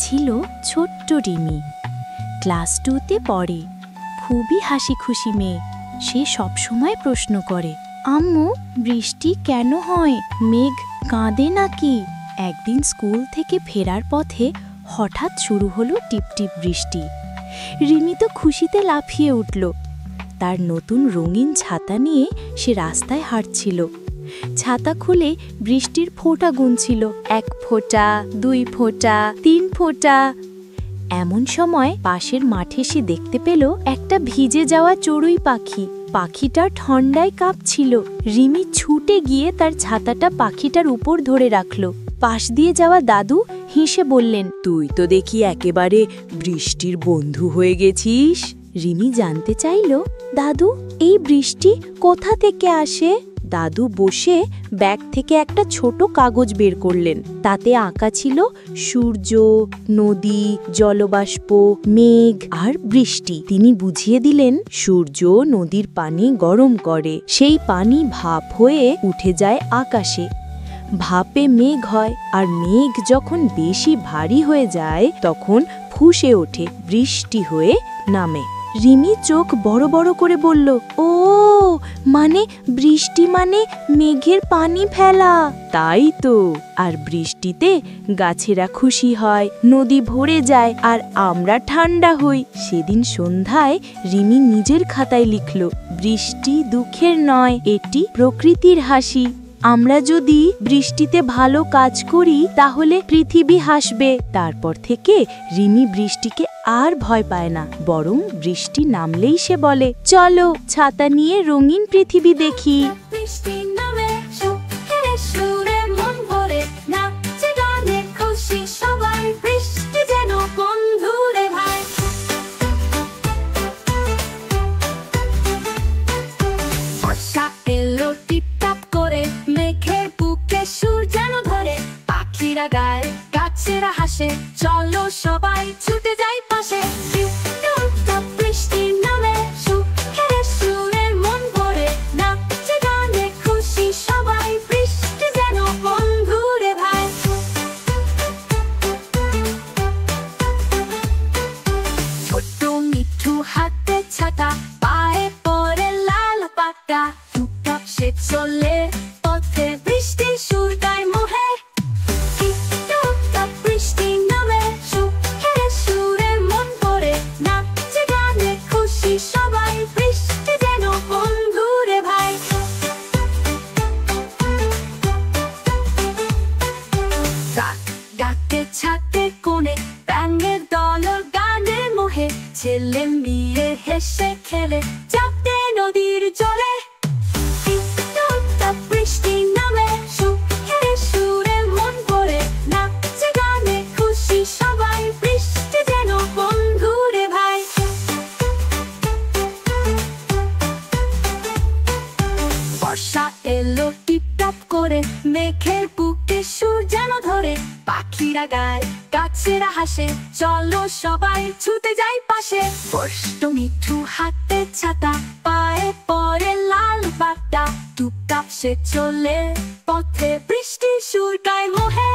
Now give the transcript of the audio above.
ছিল ছোট্ট রিমি। ক্লাস 2তে পড়ে। খুবই হাসি খুশি মেয়ে। সে সবসময় প্রশ্ন করে, আম্মু, বৃষ্টি কেন হয়? মেঘ কাঁদে নাকি? একদিন স্কুল থেকে ফেরার পথে হঠাৎ শুরু হলো টিপটিপ বৃষ্টি। রিমি তো খুশিতে লাফিয়ে উঠল। তার নতুন রঙিন ছাতা নিয়ে সে রাস্তায় হাঁটছিল। ছাতা খুলে বৃষ্টির ফোঁটা গুনছিল, 1 ফোঁটা, 2 ফোঁটা, 3 ফোঁটা। এমন সময় পাশের মাঠে সে দেখতে পেল একটা ভিজে যাওয়া চড়ুই পাখি। পাখিটা ঠান্ডায় কাঁপছিল। রিমি ছুটে গিয়ে তার ছাতাটা পাখিটার উপর ধরে রাখল। পাশ দিয়ে যাওয়া দাদু হেসে বললেন, তুই তো দেখি একেবারে বৃষ্টির বন্ধু হয়ে গেছিস। রিমি জানতে চাইল, দাদু, এই বৃষ্টি কোথা থেকে আসে? দাদু বসে ব্যাগ থেকে একটা ছোট কাগজ বের করলেন। তাতে আঁকা ছিল সূর্য, নদী, জলবাষ্প, মেঘ আর বৃষ্টি। তিনি বুঝিয়ে দিলেন, সূর্য নদীর পানি গরম করে, সেই পানি ভাপ হয়ে উঠে যায় আকাশে। ভাপে মেঘ হয়, আর মেঘ যখন বেশি ভারী হয়ে যায় তখন ফুঁসে ওঠে, বৃষ্টি হয়ে নামে। রিমি চোখ বড় বড় করে বলল, ও মানে বৃষ্টি মানে মেঘের পানি ফেলা। তাই তো। আর বৃষ্টিতে গাছেরা খুশি হয়, নদী ভরে যায়, আর আমরা ঠান্ডা হই। সেদিন সন্ধ্যায় রিমি নিজের খাতায় লিখল, বৃষ্টি দুঃখের নয়, এটি প্রকৃতির হাসি। আমরা যদি বৃষ্টিতে ভালো কাজ করি তাহলে পৃথিবী হাসবে। তারপর থেকে রিমি বৃষ্টিকে আর ভয় পায় না, বরং বৃষ্টি নামলেই সে বলে, চলো ছাতা নিয়ে রঙিন পৃথিবী দেখি। গায় গাছেরা হাসে, চলো সবাই ছুটে যাই পাশে। বৃষ্টি নামে সুখের সুরে মন ভরে, নাচে গানে খুশি সবাই, বৃষ্টি যেন বন্ধু রে ভাই। ছোট্ট মিঠু হাতে ছাতা, পায়ে পরে লাল পাতা, টুকটাক সে চলে পথে, বৃষ্টি সুরটায় মোহে। ছাতে কোণে ব্যাঙের দল গানে মোহে, ছেলে মেয়ে হেসে খেলে চাপতে নদীর জলে। বৃষ্টি নামে সুখের সুরে মন ভরে, নাচে গানে খুশি সবাই, বৃষ্টি যেন বন্ধু রে ভাই। বর্ষা এলো টিপটাপ করে, মেঘের বুকে সুর যেন ধরে, পাখিরা গায় গাছেরা হাসে, চলো সবাই ছুটে যাই পাশে। ছোট্ট মিঠু হাতে ছাতা, পায়ে পরে লাল পাতা, টুকটাক সে চলে পথে, বৃষ্টি সুর গায় মোহে।